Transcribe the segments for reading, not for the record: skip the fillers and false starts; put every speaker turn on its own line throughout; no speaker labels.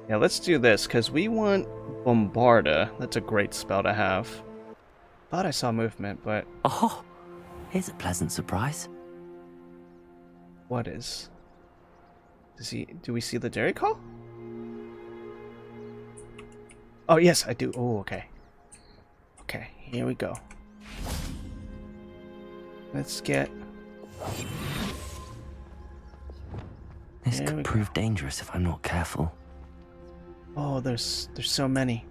Yeah, let's do this, because we want Bombarda. That's a great spell to have. Thought I saw movement, but...
Oh, here's a pleasant surprise.
What is? Do we see the Dairy Call? Oh, yes, I do. Oh, okay. Okay, here we go. Let's get...
This could prove dangerous if I'm not careful.
Oh, there's so many.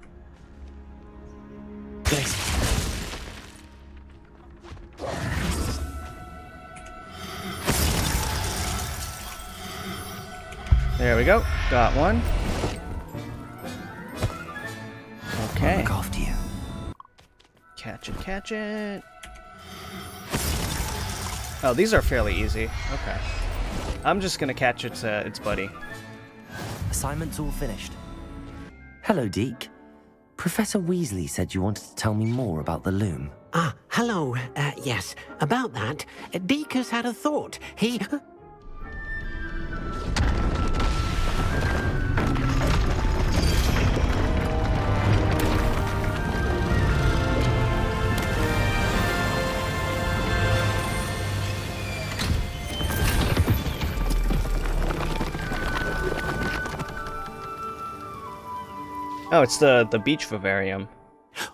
There we go. Got one. Okay.
I'll look after you.
Catch it, catch it. Oh, these are fairly easy. Okay. I'm just gonna catch its buddy.
Assignment's all finished. Hello, Deke. Professor Weasley said you wanted to tell me more about the loom.
Ah, hello. Yes, about that. Deke has had a thought. He...
Oh, it's the beach vivarium.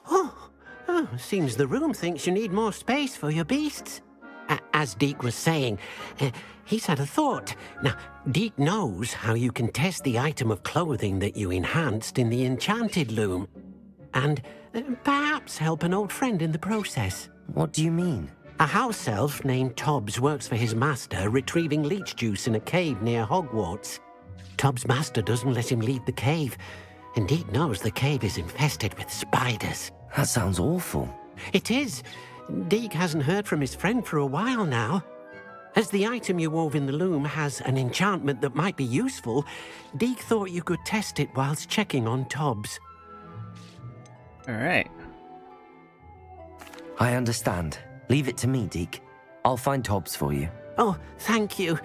Oh, seems the room thinks you need more space for your beasts. As Deke was saying, he's had a thought. Now, Deke knows how you can test the item of clothing that you enhanced in the enchanted loom. And perhaps help an old friend in the process.
What do you mean?
A house elf named Tobbs works for his master, retrieving leech juice in a cave near Hogwarts. Tobbs' master doesn't let him leave the cave, and Deke knows the cave is infested with spiders.
That sounds awful.
It is. Deke hasn't heard from his friend for a while now. As the item you wove in the loom has an enchantment that might be useful, Deke thought you could test it whilst checking on Tobbs.
Alright.
I understand. Leave it to me, Deke. I'll find Tobbs for you.
Oh, thank you.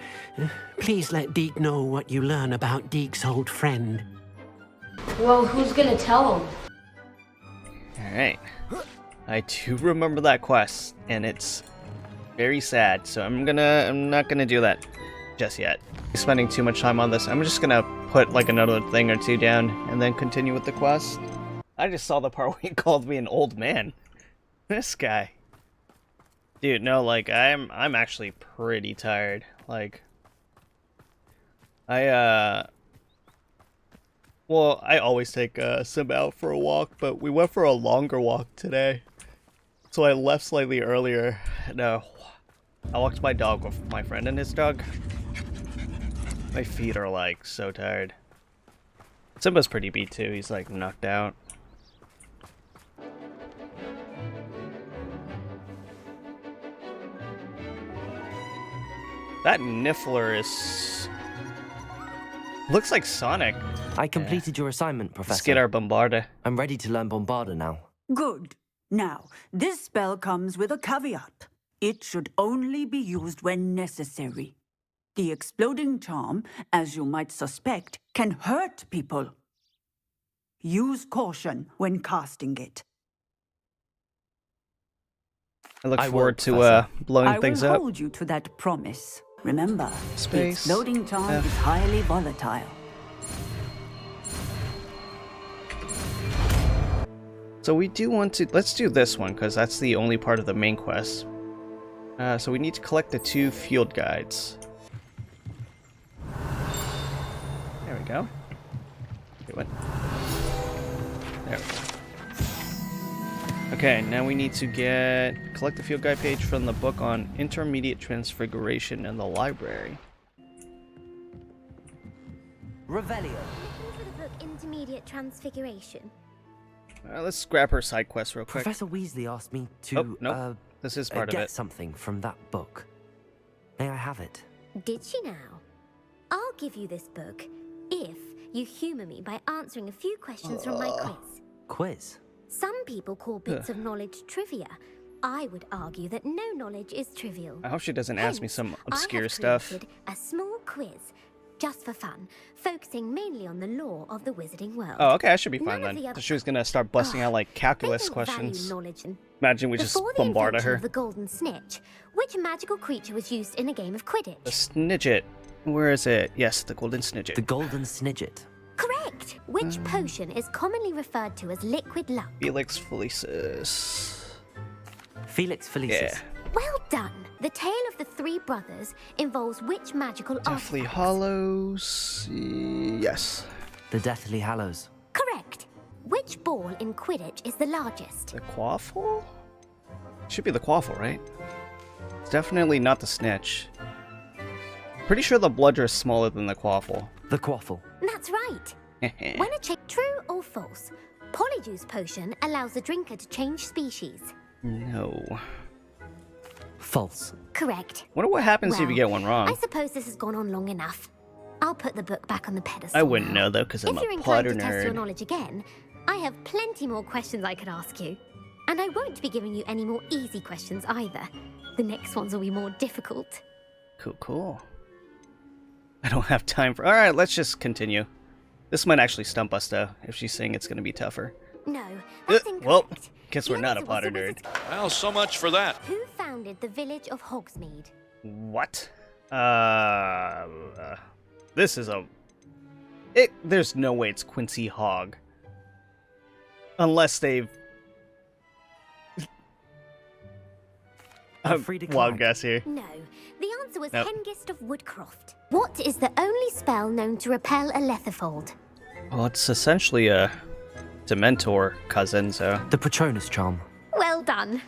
Please let Deke know what you learn about Deke's old friend.
Well, who's gonna tell him?
Alright. I do remember that quest, and it's very sad, so I'm not gonna do that just yet. Spending too much time on this, I'm just gonna put like another thing or two down and then continue with the quest. I just saw the part where he called me an old man. This guy. Dude, no, like, I'm actually pretty tired. Like, well, I always take Sim out for a walk, but we went for a longer walk today. So I left slightly earlier. No, I walked my dog with my friend and his dog. My feet are like so tired. Simba's pretty beat too. He's like knocked out. That Niffler is... looks like Sonic.
I completed your assignment, Professor.
Let's get our Bombarda.
I'm ready to learn Bombarda now.
Good. Now, this spell comes with a caveat. It should only be used when necessary. The exploding charm, as you might suspect, can hurt people. Use caution when casting it.
I look forward to blowing things up.
I will hold you to that promise. Remember, the
Space.
exploding charm is highly volatile.
So we do want to... let's do this one, because that's the only part of the main quest. So we need to collect the 2 field guides. There we go. Wait, what? There we go. Okay, now we need to collect the field guide page from the book on intermediate transfiguration in the library.
Revelio.
Looking for the book Intermediate Transfiguration.
Let's grab her side quest real quick.
Professor Weasley asked me to,
nope. This is part of
get
it.
something from that book. May I have it?
Did she now? I'll give you this book if you humor me by answering a few questions from my quiz.
Quiz?
Some people call bits of knowledge trivia. I would argue that no knowledge is trivial.
I hope she doesn't ask me some
Hence,
obscure
I have
stuff.
created a small quiz. just for fun, focusing mainly on the lore of the wizarding world.
Oh, okay, I should be fine
None of
then.
the other-
So she was gonna start busting out like calculus
They don't value
questions.
knowledge.
Imagine we just
Before the
bombarded
invention
her.
of the golden snitch, which magical creature was used in a game of Quidditch?
The Snidget. Where is it? Yes, the golden Snidget.
The golden snidget.
Correct! Which potion is commonly referred to as liquid luck?
Felix Felicis.
Felix Felicis.
Yeah.
Well done! The tale of the three brothers involves which magical
Deathly
artifacts?
Hollows. Yes.
The Deathly Hallows.
Correct! Which ball in Quidditch is the largest?
The Quaffle? Should be the Quaffle, right? It's definitely not the Snitch. Pretty sure the Bludger is smaller than the Quaffle.
The Quaffle.
That's right! When a true or false, Polyjuice potion allows the drinker to change species.
No.
False.
Correct.
Wonder what happens if you
Well,
get one
I
wrong.
suppose this has gone on long enough. I'll put the book back on the pedestal.
I wouldn't
now.
know though, because I'm
If you're
a
inclined
Potter
to test your
nerd.
knowledge again, I have plenty more questions I could ask you. And I won't be giving you any more easy questions either. The next ones will be more difficult.
Cool, cool. I don't have time for. Alright, let's just continue. This might actually stump us though, if she's saying it's gonna be tougher.
No, that's incorrect.
Well, guess we're
The
not a
answer was
Potter
the
nerd.
wizard's-
Well, so much for that.
Who founded the village of Hogsmeade?
What? This is a. There's no way it's Quincy Hogg. Unless they've.
Frida
Wild
Clark.
guess here.
No, the answer was
Nope.
Hengist of Woodcroft. What is the only spell known to repel a Letherfold?
Well, it's essentially a Dementor cousin, so
The Patronus charm.
Well done.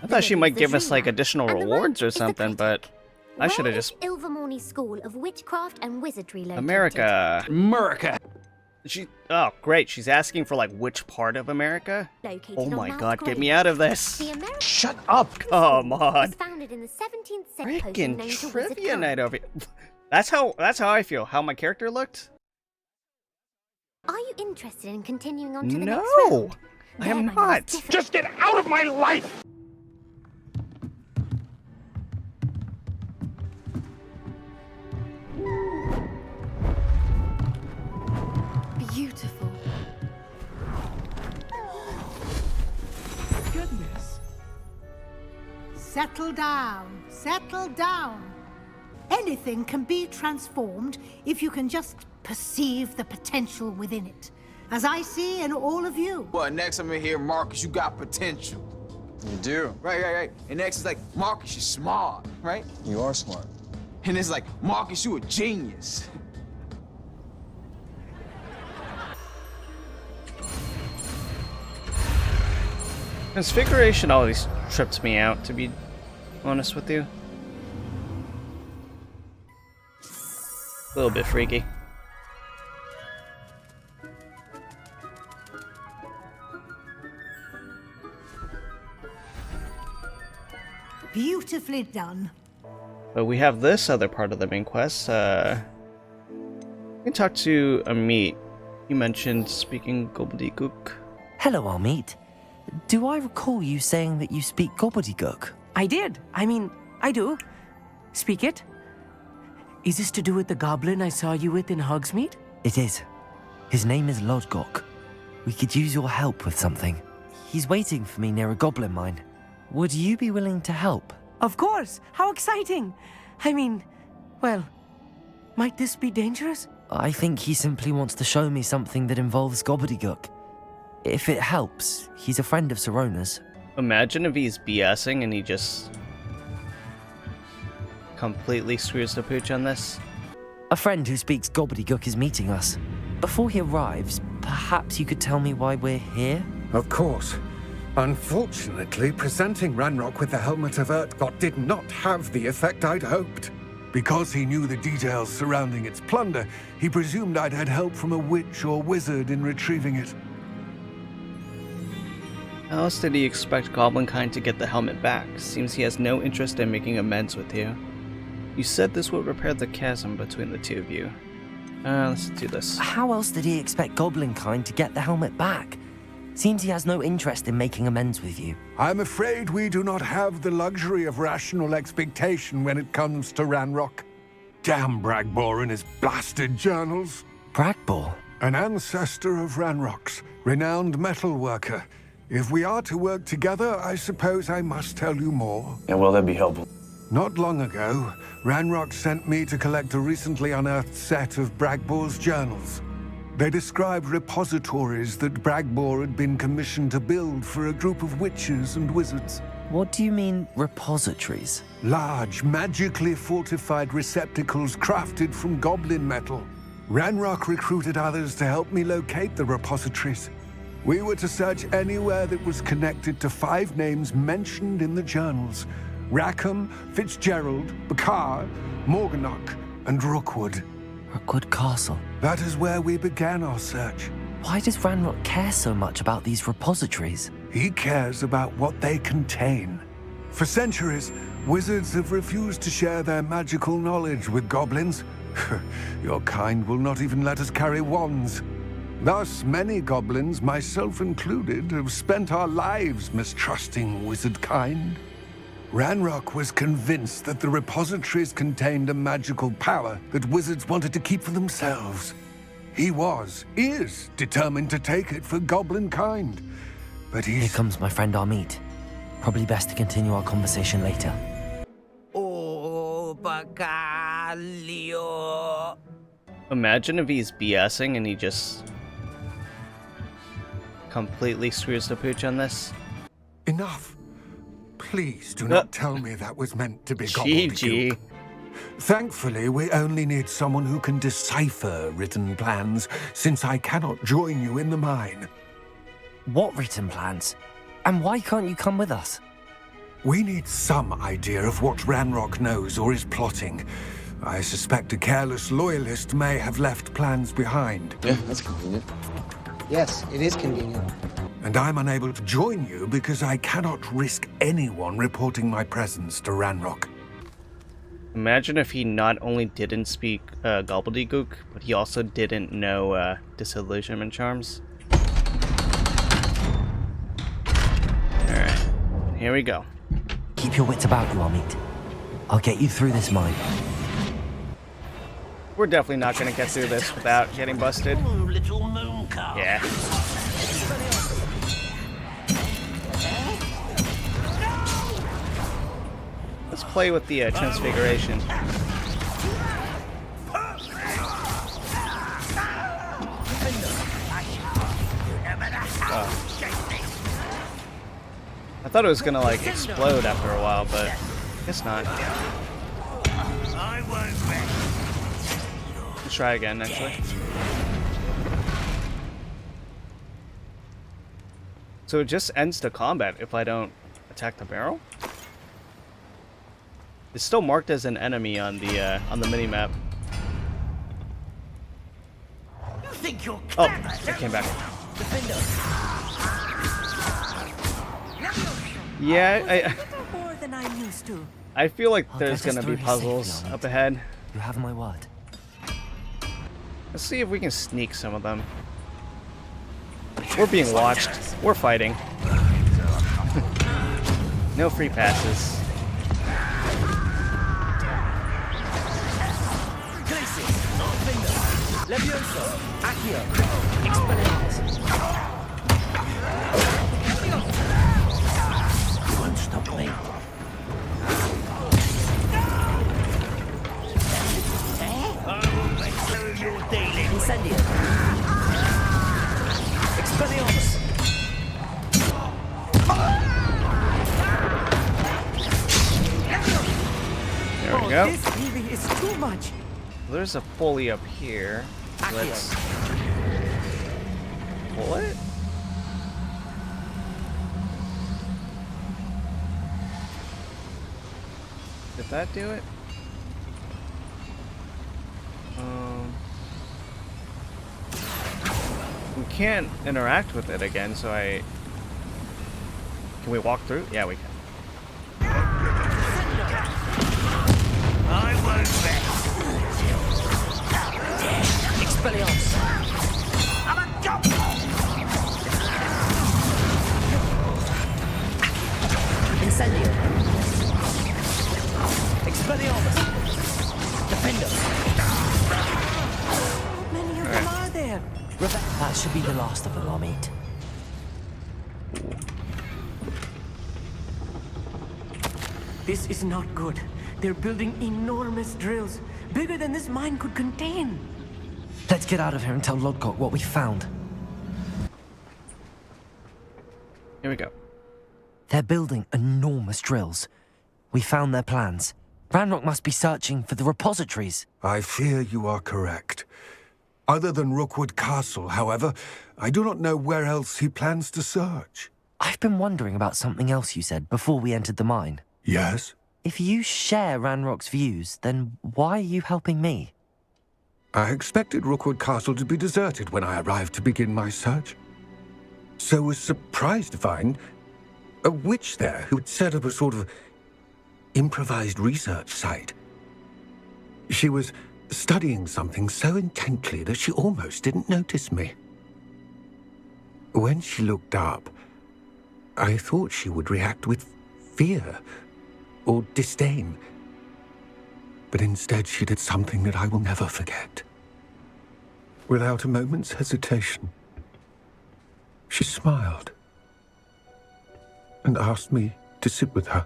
I thought she might
The
give us like
Dreamer.
additional
And the
rewards
word
or
is the
something, but
critic.
I should have
Where is
just
Ilvermorny School of Witchcraft and Wizardry located?
America.
America.
Oh, great. She's asking for like which part of America?
Located
Oh
on
my
Mount
god, get
Grey.
me out of this.
The American
Shut up.
Come
was
on.
founded in the 17th century. known
Freaking
to
trivia
wizard
night
kind.
over here. That's how I feel. How my character looked?
Are you interested in continuing on to the next
No.
round?
I am
They're my most
not.
difficult-
Just get out of my life.
Beautiful.
Goodness. Settle down. Settle down. Anything can be transformed if you can just perceive the potential within it. As I see in all of you.
Well, next I'm in here, Marcus, you got potential.
You do.
Right. And next is like, Marcus, you're smart, right?
You are smart.
And it's like, Marcus, you a genius.
Transfiguration always trips me out, to be honest with you. A little bit freaky.
Beautifully done.
But we have this other part of the main quest. We can talk to Amit. You mentioned speaking gobbledygook.
Hello, Amit. Do I recall you saying that you speak gobbledygook?
I did. I mean, I do. Speak it. Is this to do with the goblin I saw you with in Hogsmeade?
It is. His name is Lodgok. We could use your help with something. He's waiting for me near a goblin mine. Would you be willing to help?
Of course. How exciting. I mean, well, might this be dangerous?
I think he simply wants to show me something that involves gobbledygook. If it helps, he's a friend of Sirona's.
Imagine if he's BSing and he just completely screws the pooch on this.
A friend who speaks gobbledygook is meeting us. Before he arrives, perhaps you could tell me why we're here?
Of course. Unfortunately, presenting Ranrock with the Helmet of Urtkot did not have the effect I'd hoped. Because he knew the details surrounding its plunder, he presumed I'd had help from a witch or wizard in retrieving it.
How else did he expect Goblinkind to get the helmet back? Seems he has no interest in making amends with you. You said this would repair the chasm between the two of you. Let's do this.
How else did he expect Goblinkind to get the helmet back? Seems he has no interest in making amends with you.
I'm afraid we do not have the luxury of rational expectation when it comes to Ranrock. Damn Bragbor and his blasted journals.
Bragbor?
An ancestor of Ranrock's, renowned metal worker. If we are to work together, I suppose I must tell you more.
And will that be helpful?
Not long ago, Ranrock sent me to collect a recently unearthed set of Bragbor's journals. They described repositories that Bragbor had been commissioned to build for a group of witches and wizards.
What do you mean, repositories?
Large, magically fortified receptacles crafted from goblin metal. Ranrock recruited others to help me locate the repositories. We were to search anywhere that was connected to 5 names mentioned in the journals: Rackham, Fitzgerald, Bakar, Morganach, and Rookwood.
Rookwood Castle.
That is where we began our search.
Why does Ranrock care so much about these repositories?
He cares about what they contain. For centuries, wizards have refused to share their magical knowledge with goblins. Your kind will not even let us carry wands. Thus, many goblins, myself included, have spent our lives mistrusting wizard kind. Ranrock was convinced that the repositories contained a magical power that wizards wanted to keep for themselves. He is determined to take it for goblin kind. But
Here comes my friend Amit. Probably best to continue our conversation later.
Imagine if he's BSing and he just completely screws the pooch on this.
Enough. Please do not tell me that was meant to be gobbledygook.
GG.
Thankfully, we only need someone who can decipher written plans, since I cannot join you in the mine.
What written plans? And why can't you come with us?
We need some idea of what Ranrock knows or is plotting. I suspect a careless loyalist may have left plans behind.
Yeah, that's convenient.
Yes, it is convenient.
And I'm unable to join you because I cannot risk anyone reporting my presence to Ranrock.
Imagine if he not only didn't speak gobbledygook, but he also didn't know disillusionment charms. Alright, here we go.
Keep your wits about you, Amit. I'll get you through this mine.
We're definitely not going to get through this without getting busted. Yeah. Let's play with the transfiguration. I thought it was gonna like explode after a while, but it's not. Let's try again, actually. So it just ends the combat if I don't attack the barrel? It's still marked as an enemy on the mini-map. Oh, it came back. Yeah, I feel like there's gonna be puzzles up ahead.
You have my word.
Let's see if we can sneak some of them. We're being watched. We're fighting. No free passes.
You won't stop me.
Incendio. Expelliarmus.
There we go.
This really is too much.
There's a pulley up here. Let's pull it. Did that do it? We can't interact with it again, so can we walk through? Yeah, we can.
I won't bet. Expelliarmus. I'm a goblin. Incendio. Expelliarmus. Defender.
be the last of them, Amit.
This is not good. They're building enormous drills, bigger than this mine could contain.
Let's get out of here and tell Lodgok what we found.
Here we go.
They're building enormous drills. We found their plans. Ranrock must be searching for the repositories.
I fear you are correct. Other than Rookwood Castle, however, I do not know where else he plans to search.
I've been wondering about something else you said before we entered the mine.
Yes?
If you share Ranrock's views, then why are you helping me?
I expected Rookwood Castle to be deserted when I arrived to begin my search. So was surprised to find a witch there who had set up a sort of improvised research site. She was studying something so intently that she almost didn't notice me. When she looked up, I thought she would react with fear or disdain. But instead she did something that I will never forget. Without a moment's hesitation, she smiled and asked me to sit with her.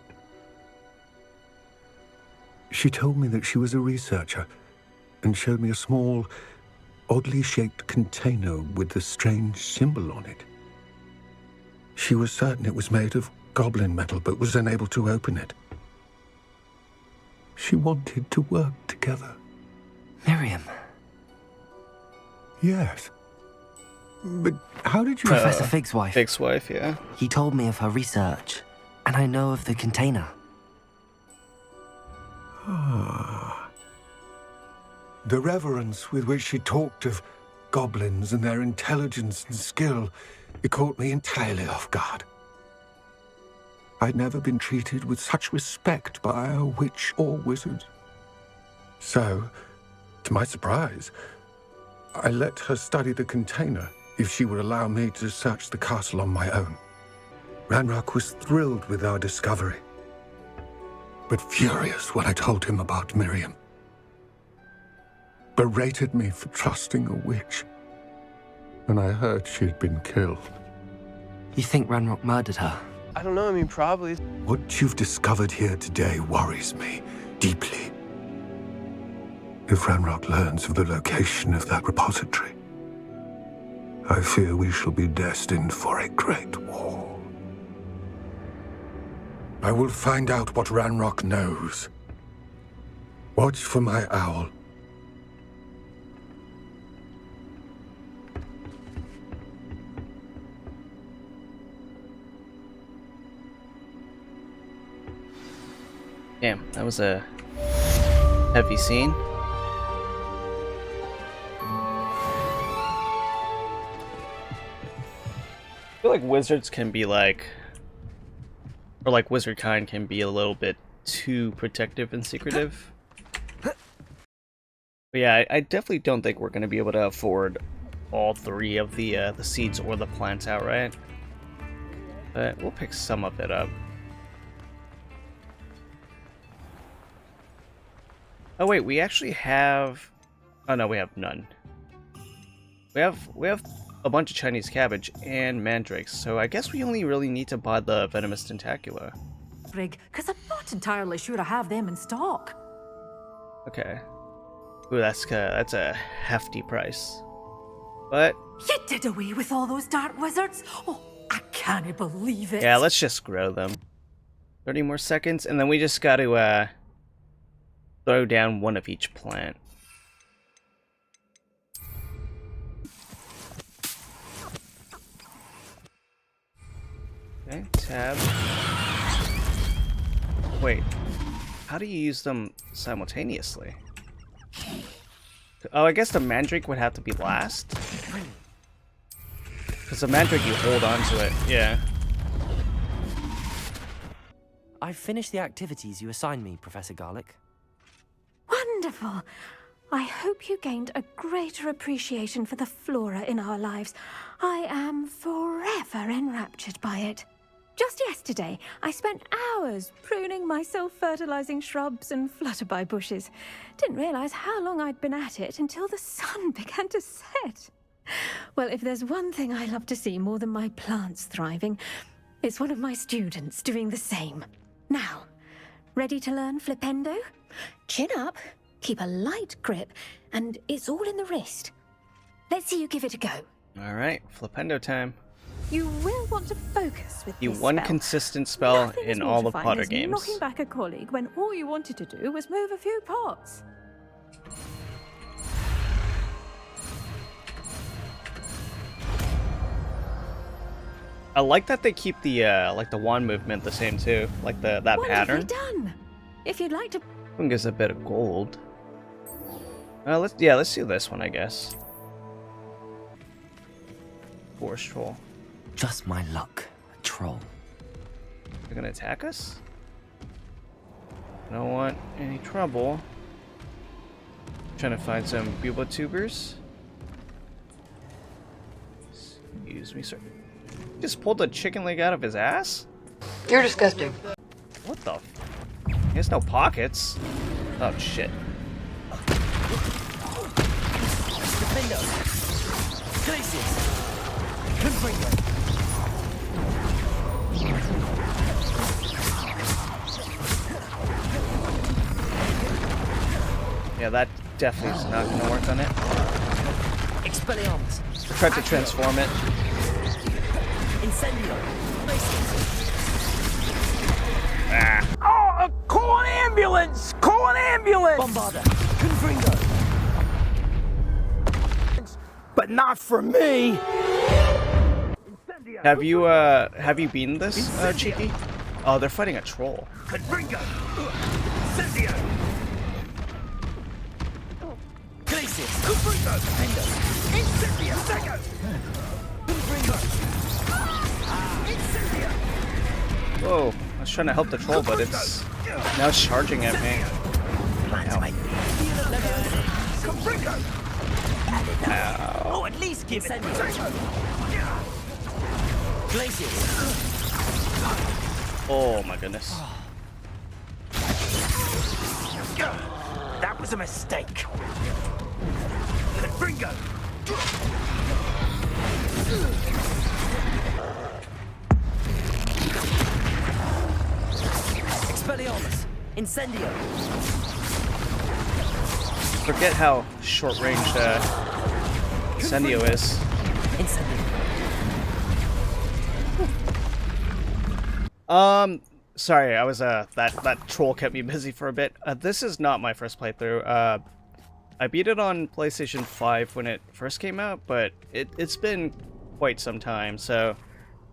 She told me that she was a researcher and showed me a small, oddly shaped container with a strange symbol on it. She was certain it was made of goblin metal, but was unable to open it. She wanted to work together.
Miriam.
Yes. But how did you...
Professor Fig's wife.
Fig's wife, yeah.
He told me of her research, and I know of the container.
Ah. The reverence with which she talked of goblins and their intelligence and skill, it caught me entirely off guard. I'd never been treated with such respect by a witch or wizard. So, to my surprise, I let her study the container if she would allow me to search the castle on my own. Ranrock was thrilled with our discovery, but furious when I told him about Miriam. Berated me for trusting a witch, and I heard she'd been killed.
You think Ranrock murdered her?
I don't know, I mean, probably.
What you've discovered here today worries me deeply. If Ranrock learns of the location of that repository, I fear we shall be destined for a great war. I will find out what Ranrock knows. Watch for my owl.
Damn, that was a heavy scene. I feel like wizards can be like, or like wizard kind can be a little bit too protective and secretive. But yeah, I definitely don't think we're going to be able to afford all three of the seeds or the plants outright. But we'll pick some of it up. Oh wait, we actually have... Oh no, we have none. We have a bunch of Chinese cabbage and mandrakes, so I guess we only really need to buy the venomous tentacula.
Brig, because I'm not entirely sure I have them in stock.
Okay. Ooh, that's a hefty price. But
You did away with all those dark wizards? Oh, I can't believe it.
yeah, let's just grow them. 30 more seconds, and then we just got to throw down one of each plant. Okay, tab. Wait, how do you use them simultaneously? Oh, I guess the mandrake would have to be last. Because the mandrake, you hold on to it, yeah.
I've finished the activities you assigned me, Professor Garlic.
Wonderful. I hope you gained a greater appreciation for the flora in our lives. I am forever enraptured by it. Just yesterday, I spent hours pruning my self-fertilizing shrubs and flutterby bushes. Didn't realize how long I'd been at it until the sun began to set. Well, if there's one thing I love to see more than my plants thriving, it's one of my students doing the same. Now, ready to learn Flipendo? Chin up, keep a light grip, and it's all in the wrist. Let's see you give it a go.
Alright, Flipendo time.
You will want to focus with
The
this
one
spell.
consistent spell
Nothing
in
as
all of
mortifying
Potter
as
games.
knocking back a colleague when all you wanted to do was move a few pots.
I like that they keep the like the wand movement the same too, like that pattern.
Done. If you'd like to.
I think it's a bit of gold. Let's do this one, I guess. Force troll.
Just my luck. A troll.
They're gonna attack us? I don't want any trouble. Trying to find some bubo tubers. Excuse me, sir. Just pulled a chicken leg out of his ass?
You're disgusting.
What the? He has no pockets. Oh shit. Yeah, that definitely is not going to work on it.
Expelliarmus.
Tried to transform it.
Incendio.
Ah.
Oh, call an ambulance! Call an ambulance! Bombarda. Confringo. But not for me.
Have you beaten this, Cheeky? Oh, they're fighting a troll.
Confringo. Incendio. Glacius. Confringo. Incendio. Incendio. Confringo. Incendio.
Whoa, I was trying to help the troll, but it's now it's charging at me. Ow.
Oh, at least give it. Glacius.
Oh my goodness.
That was a mistake. Confringo. Expelliarmus. Incendio.
Forget how short-range Incendio is.
Incendio.
Sorry, I was that troll kept me busy for a bit. This is not my first playthrough. I beat it on PlayStation 5 when it first came out, but it's been quite some time, so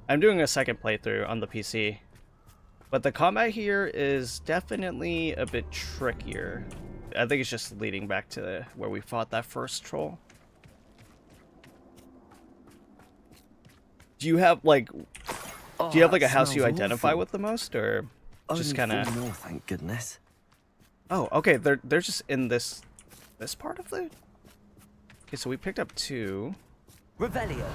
I'm doing a second playthrough on the PC. But the combat here is definitely a bit trickier. I think it's just leading back to where we fought that first troll. Do you have like a house you identify with the most, or just kind of?
More, thank goodness.
Oh, okay. They're just in this part of the. Okay, so we picked up 2.
Revelio.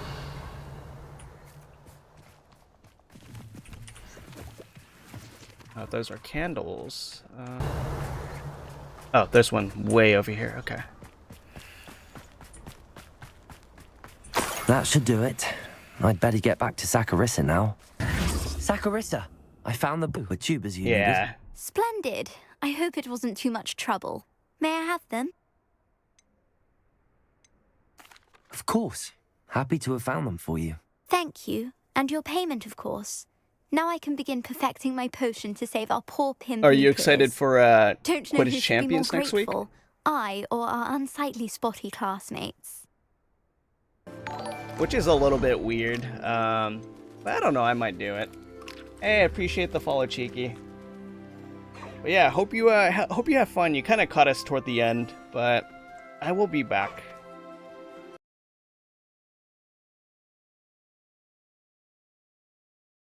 Oh, those are candles. Oh, there's one way over here. Okay.
That should do it. I'd better get back to Saccharissa now. Saccharissa, I found the tubers you needed.
Splendid. I hope it wasn't too much trouble. May I have them?
Of course. Happy to have found them for you.
Thank you. And your payment, of course. Now I can begin perfecting my potion to save our poor pimply
Are you excited
peers.
for
Don't know who
Quidditch
should
Champions
be more
next week?
grateful, I or our unsightly spotty classmates.
Which is a little bit weird. But I don't know. I might do it. Hey, I appreciate the follow, Cheeky. But yeah, hope you have fun. You kind of caught us toward the end, but I will be back.